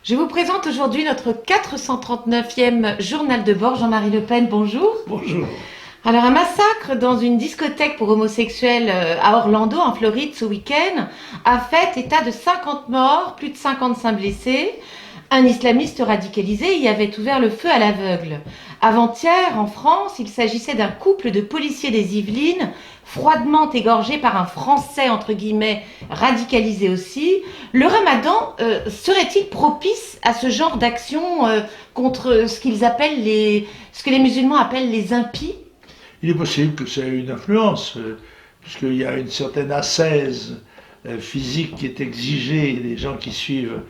Je vous présente aujourd'hui notre 439e journal de bord. Jean-Marie Le Pen, bonjour. Bonjour. Alors, un massacre dans une discothèque pour homosexuels à Orlando, en Floride, ce week-end, a fait état de 50 morts, plus de 55 blessés. Un islamiste radicalisé y avait ouvert le feu à l'aveugle. Avant-hier, en France, il s'agissait d'un couple de policiers des Yvelines, froidement égorgé par un Français, entre guillemets, radicalisé aussi. Le Ramadan serait-il propice à ce genre d'action contre ce que les musulmans appellent les impies? Il est possible que ça ait une influence, puisqu'il y a une certaine ascèse physique qui est exigée des gens qui suivent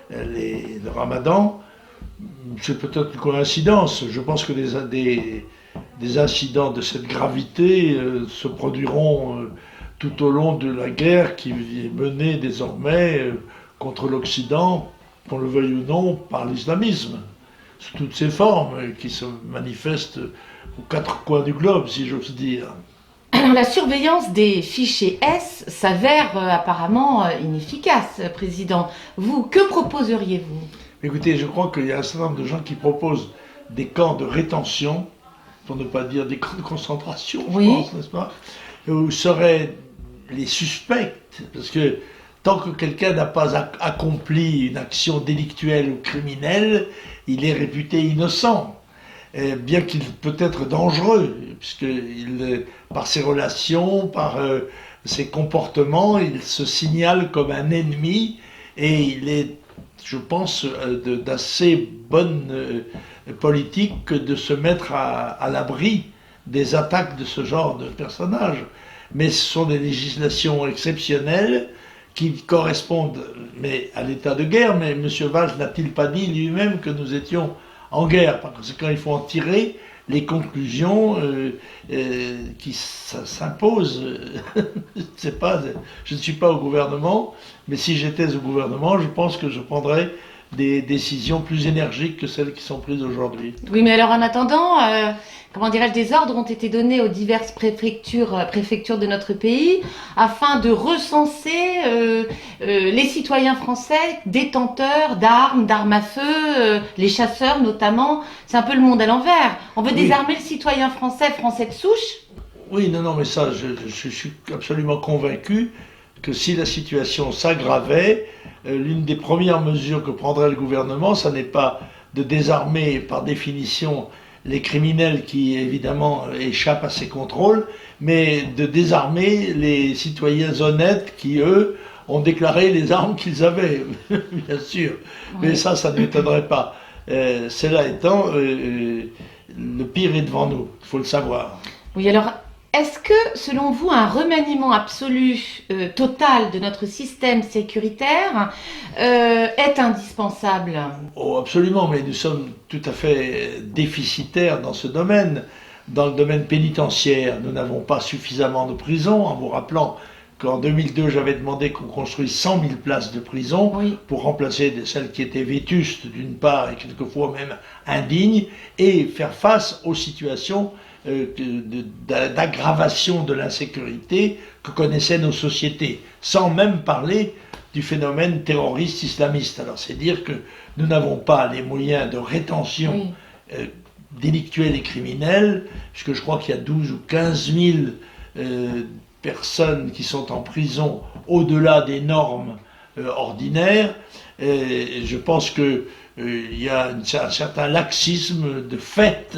le Ramadan. C'est peut-être une coïncidence. Je pense que des incidents de cette gravité se produiront tout au long de la guerre qui est menée désormais contre l'Occident, qu'on le veuille ou non, par l'islamisme, sous toutes ses formes, qui se manifestent aux quatre coins du globe, si j'ose dire. Alors, la surveillance des fichiers S s'avère apparemment inefficace, Président. Vous, que proposeriez-vous? Écoutez, je crois qu'il y a un certain nombre de gens qui proposent des camps de rétention, pour ne pas dire des camps de concentration, je pense, n'est-ce pas, où seraient les suspects, parce que tant que quelqu'un n'a pas accompli une action délictuelle ou criminelle, il est réputé innocent. Bien qu'il peut être dangereux, puisque par ses relations, par ses comportements, il se signale comme un ennemi, et il est, je pense, d'assez bonne politique de se mettre à l'abri des attaques de ce genre de personnages. Mais ce sont des législations exceptionnelles qui correspondent à l'état de guerre, mais M. Valls n'a-t-il pas dit lui-même que nous étions en guerre? Par conséquent, il faut en tirer les conclusions qui s'imposent. Je ne suis pas au gouvernement, mais si j'étais au gouvernement, je pense que je prendrais des décisions plus énergiques que celles qui sont prises aujourd'hui. Oui, mais alors en attendant, comment dirais-je, des ordres ont été donnés aux diverses préfectures de notre pays afin de recenser les citoyens français détenteurs d'armes à feu, les chasseurs notamment. C'est un peu le monde à l'envers. On veut désarmer le citoyen français de souche. Oui, non, mais ça, je suis absolument convaincu que si la situation s'aggravait, l'une des premières mesures que prendrait le gouvernement, ça n'est pas de désarmer par définition les criminels qui évidemment échappent à ses contrôles, mais de désarmer les citoyens honnêtes qui, eux, ont déclaré les armes qu'ils avaient, bien sûr. Oui. Mais ça ne m'étonnerait pas. Cela étant, le pire est devant nous, il faut le savoir. Oui, alors, est-ce que, selon vous, un remaniement absolu, total de notre système sécuritaire est indispensable? Oh, absolument, mais nous sommes tout à fait déficitaires dans ce domaine. Dans le domaine pénitentiaire, nous n'avons pas suffisamment de prisons, en vous rappelant qu'en 2002, j'avais demandé qu'on construise 100 000 places de prison pour remplacer celles qui étaient vétustes d'une part et quelquefois même indignes, et faire face aux situations d'aggravation de l'insécurité que connaissaient nos sociétés, sans même parler du phénomène terroriste islamiste. Alors c'est dire que nous n'avons pas les moyens de rétention délictuelle et criminelle, puisque je crois qu'il y a 12 ou 15 000 personnes qui sont en prison au-delà des normes ordinaires. Je pense qu'il y a un certain laxisme de fait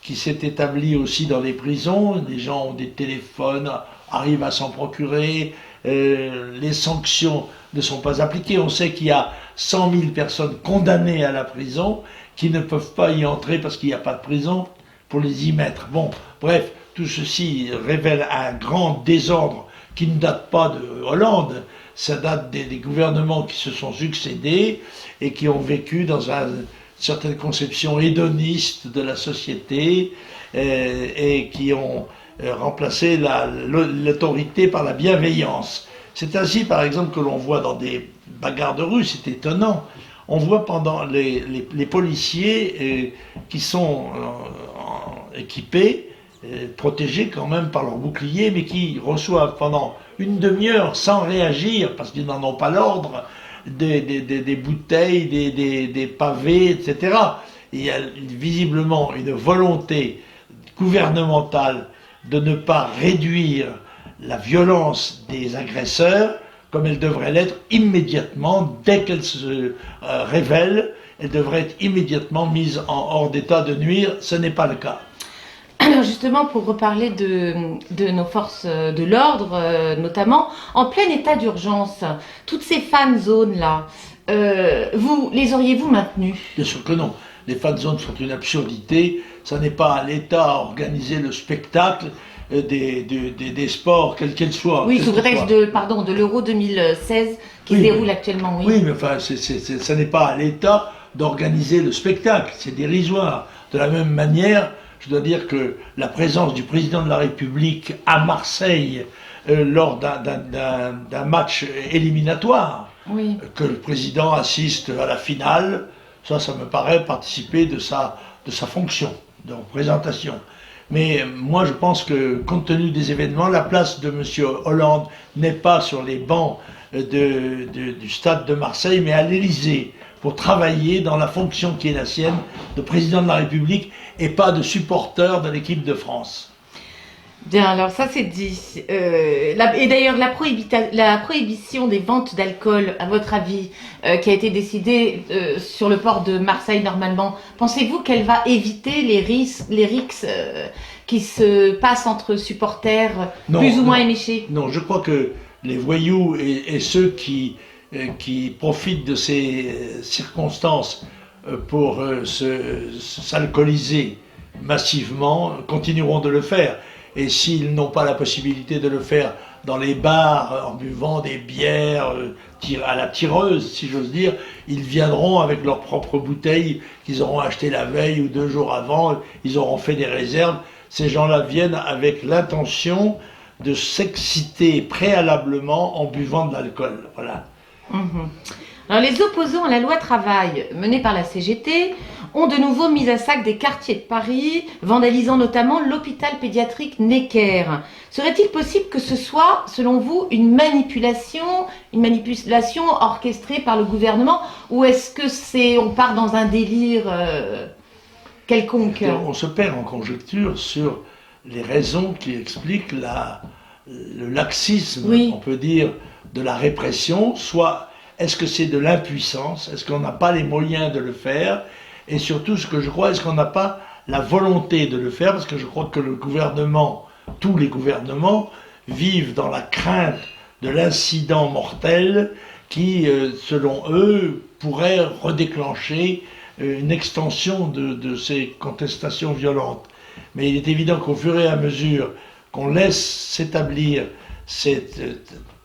qui s'est établi aussi dans les prisons. Les gens ont des téléphones, arrivent à s'en procurer, les sanctions ne sont pas appliquées. On sait qu'il y a 100 000 personnes condamnées à la prison qui ne peuvent pas y entrer parce qu'il n'y a pas de prison pour les y mettre. Bon, bref, tout ceci révèle un grand désordre qui ne date pas de Hollande, ça date des gouvernements qui se sont succédés et qui ont vécu dans une certaine conception hédoniste de la société et qui ont remplacé l'autorité par la bienveillance. C'est ainsi, par exemple, que l'on voit dans des bagarres de rue, c'est étonnant. On voit pendant les policiers qui sont équipés, protégés quand même par leur bouclier, mais qui reçoivent pendant une demi-heure sans réagir, parce qu'ils n'en ont pas l'ordre, des bouteilles, des pavés, etc. Il y a visiblement une volonté gouvernementale de ne pas réduire la violence des agresseurs comme elle devrait l'être immédiatement, dès qu'elle se révèle, elle devrait être immédiatement mise hors d'état de nuire. Ce n'est pas le cas. Alors justement, pour reparler de nos forces de l'ordre, notamment, en plein état d'urgence, toutes ces fan zones-là, vous les auriez-vous maintenues? Bien sûr que non. Les fan zones sont une absurdité. Ça n'est pas à l'État à organiser le spectacle des sports, quels qu'ils soient. Oui, sous prétexte de l'Euro 2016 qui se déroule actuellement. Oui, oui, mais enfin, ça n'est pas à l'État d'organiser le spectacle. C'est dérisoire. De la même manière, je dois dire que la présence du président de la République à Marseille lors d'un match éliminatoire, oui, que le président assiste à la finale, ça me paraît participer de sa fonction de représentation. Mais moi, je pense que, compte tenu des événements, la place de M. Hollande n'est pas sur les bancs du stade de Marseille, mais à l'Élysée, pour travailler dans la fonction qui est la sienne de président de la République et pas de supporter de l'équipe de France. Bien, alors ça c'est dit. Et d'ailleurs, la prohibition des ventes d'alcool, à votre avis, qui a été décidée sur le port de Marseille normalement, pensez-vous qu'elle va éviter les rixes qui se passent entre supporters plus ou moins éméchés? Non, je crois que les voyous et ceux qui profitent de ces circonstances pour s'alcooliser massivement continueront de le faire. Et s'ils n'ont pas la possibilité de le faire dans les bars en buvant des bières à la tireuse, si j'ose dire, ils viendront avec leurs propres bouteilles qu'ils auront achetées la veille ou 2 jours avant, ils auront fait des réserves. Ces gens-là viennent avec l'intention de s'exciter préalablement en buvant de l'alcool. Voilà. Alors, les opposants à la loi travail menée par la CGT ont de nouveau mis à sac des quartiers de Paris, vandalisant notamment l'hôpital pédiatrique Necker. Serait-il possible que ce soit, selon vous, une manipulation orchestrée par le gouvernement, ou est-ce que on part dans un délire quelconque? On se perd en conjecture sur les raisons qui expliquent le laxisme, oui, on peut dire, de la répression, soit est-ce que c'est de l'impuissance, est-ce qu'on n'a pas les moyens de le faire, et surtout, ce que je crois, est-ce qu'on n'a pas la volonté de le faire, parce que je crois que le gouvernement, tous les gouvernements, vivent dans la crainte de l'incident mortel qui, selon eux, pourrait redéclencher une extension de ces contestations violentes. Mais il est évident qu'au fur et à mesure qu'on laisse s'établir cette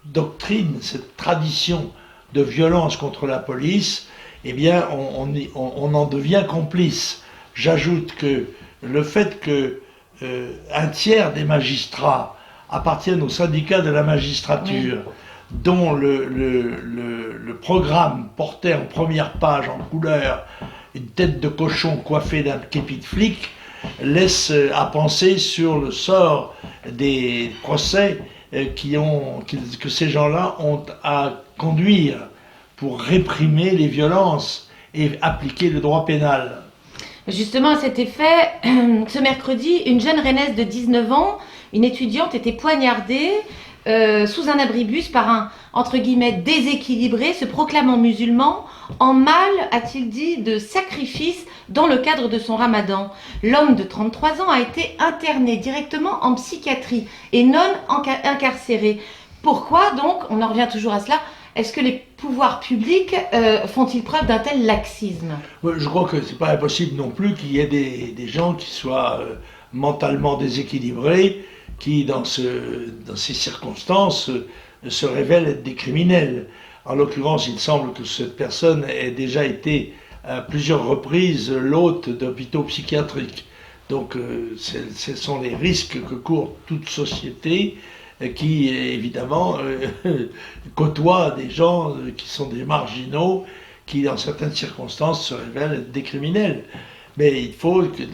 doctrine, cette tradition de violence contre la police, eh bien, on en devient complice. J'ajoute que le fait que un tiers des magistrats appartiennent au syndicat de la magistrature, oui, dont le programme portait en première page en couleur une tête de cochon coiffée d'un képi de flic, laisse à penser sur le sort des procès que ces gens-là ont à conduire pour réprimer les violences et appliquer le droit pénal. Justement, à cet effet, ce mercredi, une jeune Rennaise de 19 ans, une étudiante, était poignardée sous un abribus par un, entre guillemets, déséquilibré, se proclamant musulman, en mal, a-t-il dit, de sacrifice dans le cadre de son ramadan. L'homme de 33 ans a été interné directement en psychiatrie et non incarcéré. Pourquoi donc, on en revient toujours à cela, est-ce que les pouvoirs publics font-ils preuve d'un tel laxisme? Je crois que c'est pas impossible non plus qu'il y ait des gens qui soient mentalement déséquilibrés, qui dans ces circonstances se révèlent être des criminels. En l'occurrence, il semble que cette personne ait déjà été à plusieurs reprises l'hôte d'hôpitaux psychiatriques. Donc ce sont les risques que court toute société qui, évidemment, côtoie des gens qui sont des marginaux, qui, dans certaines circonstances, se révèlent être des criminels. Mais il faut que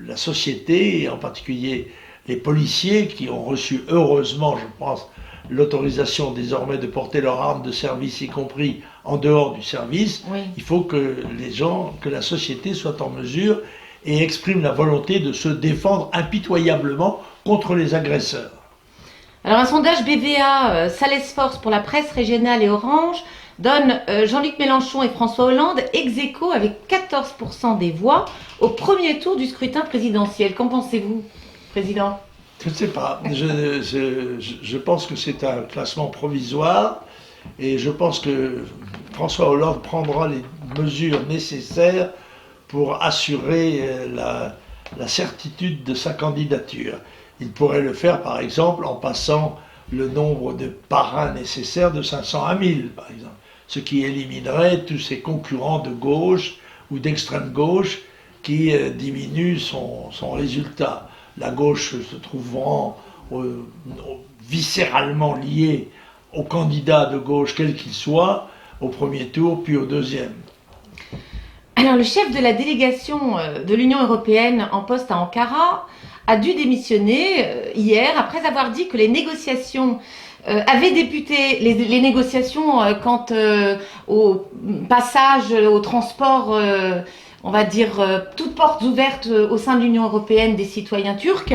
la société, et en particulier les policiers qui ont reçu heureusement, je pense, l'autorisation désormais de porter leurs armes de service, y compris en dehors du service. Oui. Il faut que les gens, que la société soit en mesure et exprime la volonté de se défendre impitoyablement contre les agresseurs. Alors un sondage BVA Salesforce pour la presse régionale et Orange donne Jean-Luc Mélenchon et François Hollande ex-aequo avec 14% des voix au premier tour du scrutin présidentiel. Qu'en pensez-vous, Président? Je ne sais pas. Je pense que c'est un classement provisoire et je pense que François Hollande prendra les mesures nécessaires pour assurer la certitude de sa candidature. Il pourrait le faire, par exemple, en passant le nombre de parrains nécessaires de 500 à 1000, par exemple, ce qui éliminerait tous ses concurrents de gauche ou d'extrême gauche qui diminuent son résultat. La gauche se trouvant viscéralement liée au candidat de gauche, quel qu'il soit, au premier tour, puis au deuxième. Alors, le chef de la délégation de l'Union européenne en poste à Ankara a dû démissionner hier après avoir dit que les négociations avaient débuté, les négociations quant au passage, au transport, on va dire, toutes portes ouvertes au sein de l'Union européenne des citoyens turcs,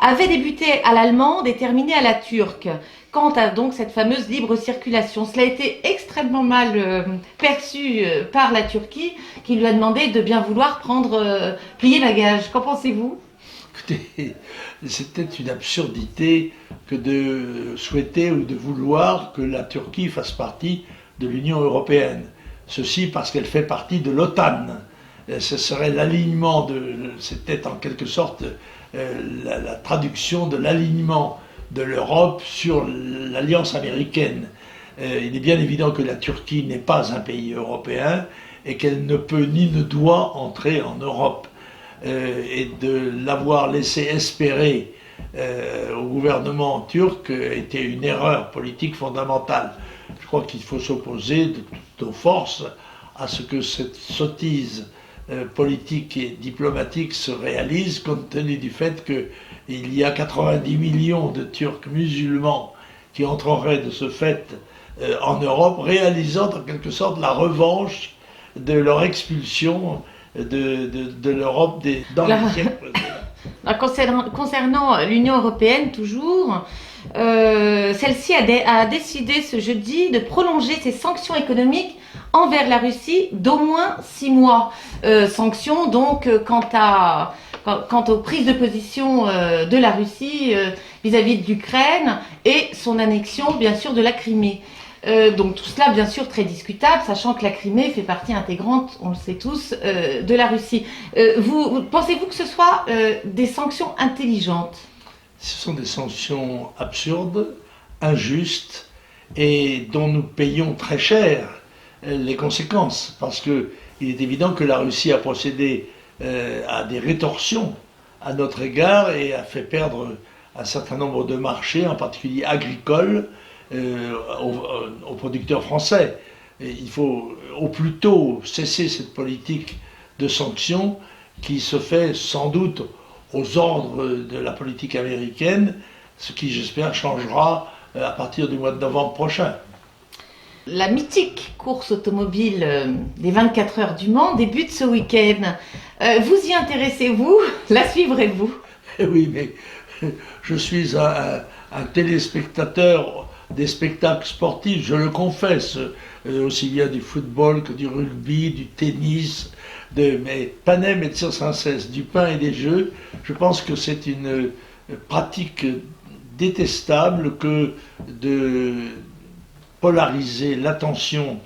avaient débuté à l'allemande et terminé à la turque. Quant à donc cette fameuse libre circulation, cela a été extrêmement mal perçu par la Turquie, qui lui a demandé de bien vouloir plier bagage. Qu'en pensez-vous? Écoutez, c'était une absurdité que de souhaiter ou de vouloir que la Turquie fasse partie de l'Union européenne. Ceci parce qu'elle fait partie de l'OTAN. Ce serait l'alignement c'était en quelque sorte la traduction de l'alignement de l'Europe sur l'alliance américaine. Il est bien évident que la Turquie n'est pas un pays européen et qu'elle ne peut ni ne doit entrer en Europe. Et de l'avoir laissé espérer au gouvernement turc était une erreur politique fondamentale. Je crois qu'il faut s'opposer de toutes nos forces à ce que cette sottise politique et diplomatique se réalise, compte tenu du fait qu'il y a 90 millions de Turcs musulmans qui entreraient de ce fait en Europe, réalisant en quelque sorte la revanche de leur expulsion de l'Europe dans les siècles précédents. Concernant l'Union européenne, toujours, celle-ci a décidé ce jeudi de prolonger ses sanctions économiques envers la Russie d'au moins 6 mois. Sanctions donc quant aux prises de position de la Russie vis-à-vis de l'Ukraine et son annexion bien sûr de la Crimée. Donc tout cela bien sûr très discutable, sachant que la Crimée fait partie intégrante, on le sait tous, de la Russie. Pensez-vous que ce soit des sanctions intelligentes? Ce sont des sanctions absurdes, injustes et dont nous payons très cher les conséquences, parce qu'il est évident que la Russie a procédé à des rétorsions à notre égard et a fait perdre un certain nombre de marchés, en particulier agricoles, aux producteurs français. Et il faut au plus tôt cesser cette politique de sanctions qui se fait sans doute aux ordres de la politique américaine, ce qui j'espère changera à partir du mois de novembre prochain. La mythique course automobile des 24 heures du Mans débute ce week-end. Vous y intéressez-vous? La suivrez-vous? Oui, mais je suis un téléspectateur des spectacles sportifs, je le confesse, aussi bien du football que du rugby, du tennis, mais Panem et Circenses, du pain et des jeux. Je pense que c'est une pratique détestable que de polariser l'attention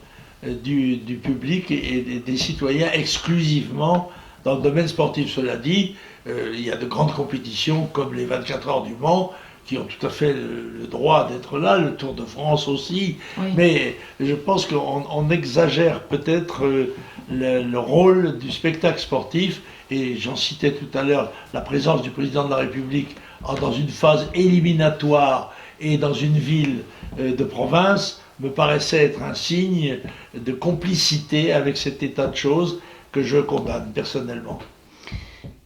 du public et des citoyens exclusivement dans le domaine sportif. Cela dit, il y a de grandes compétitions comme les 24 heures du Mans qui ont tout à fait le droit d'être là, le Tour de France aussi, oui. Mais je pense qu'on exagère peut-être le rôle du spectacle sportif, et j'en citais tout à l'heure la présence du président de la République dans une phase éliminatoire et dans une ville de province me paraissait être un signe de complicité avec cet état de choses que je condamne personnellement.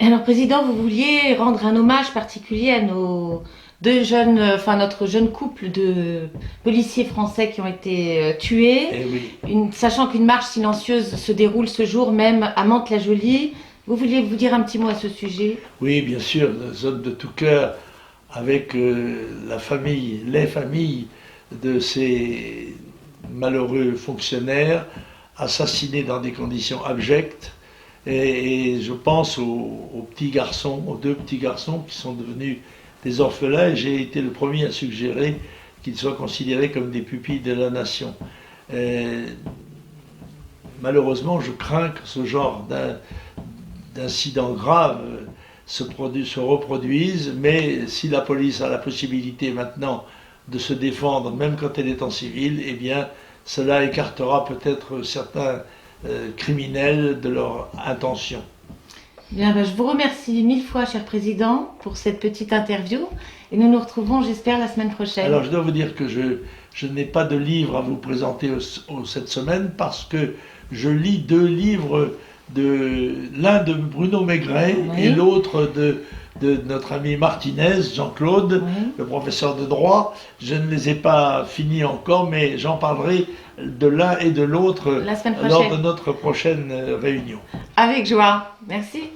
Alors, Président, vous vouliez rendre un hommage particulier à nos deux jeunes, enfin notre jeune couple de policiers français qui ont été tués, Eh oui. Sachant qu'une marche silencieuse se déroule ce jour même à Mantes-la-Jolie. Vous vouliez vous dire un petit mot à ce sujet? Oui, bien sûr, nous sommes de tout cœur avec la famille, les familles de ces malheureux fonctionnaires assassinés dans des conditions abjectes. Et je pense aux petits garçons, aux deux petits garçons qui sont devenus des orphelins. Et j'ai été le premier à suggérer qu'ils soient considérés comme des pupilles de la nation. Malheureusement, je crains que ce genre d'incidents graves se reproduisent, mais si la police a la possibilité maintenant de se défendre, même quand elle est en civil, eh bien, cela écartera peut-être certains criminels de leur intention. Bien, ben, je vous remercie mille fois, cher Président, pour cette petite interview. Et nous nous retrouvons, j'espère, la semaine prochaine. Alors, je dois vous dire que je n'ai pas de livre à vous présenter cette semaine parce que je lis deux livres, l'un de Bruno Maigret, oui, et l'autre de notre ami Martinez, Jean-Claude, oui, le professeur de droit. Je ne les ai pas finis encore, mais j'en parlerai de l'un et de l'autre lors de notre prochaine réunion. Avec joie. Merci.